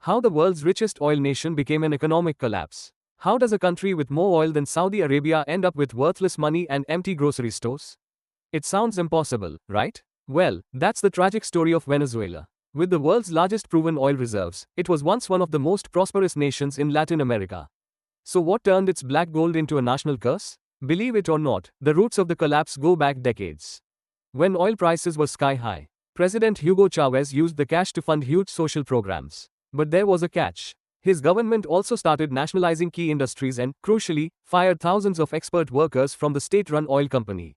How the world's richest oil nation became an economic collapse. How does a country with more oil than Saudi Arabia end up with worthless money and empty grocery stores? It sounds impossible, right? Well, that's the tragic story of Venezuela. With the world's largest proven oil reserves, it was once one of the most prosperous nations in Latin America. So what turned its black gold into a national curse? Believe it or not, the roots of the collapse go back decades. When oil prices were sky high, President Hugo Chávez used the cash to fund huge social programs. But there was a catch. His government also started nationalizing key industries and, crucially, fired thousands of expert workers from the state-run oil company.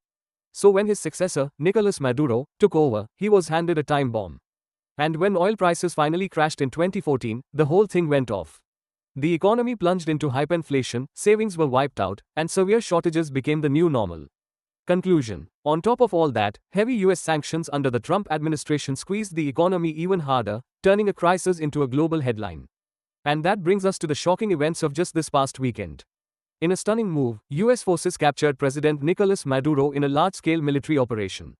So when his successor, Nicolás Maduro, took over, he was handed a time bomb. And when oil prices finally crashed in 2014, the whole thing went off. The economy plunged into hyperinflation, savings were wiped out, and severe shortages became the new normal. Conclusion. On top of all that, heavy US sanctions under the Trump administration squeezed the economy even harder, turning a crisis into a global headline. And that brings us to the shocking events of just this past weekend. In a stunning move, US forces captured President Nicolás Maduro in a large-scale military operation.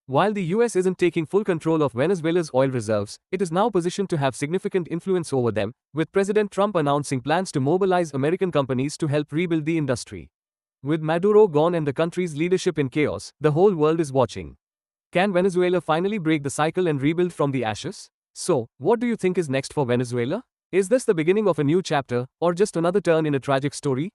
While the US isn't taking full control of Venezuela's oil reserves, it is now positioned to have significant influence over them, with President Trump announcing plans to mobilize American companies to help rebuild the industry. With Maduro gone and the country's leadership in chaos, the whole world is watching. Can Venezuela finally break the cycle and rebuild from the ashes? So, what do you think is next for Venezuela? Is this the beginning of a new chapter, or just another turn in a tragic story?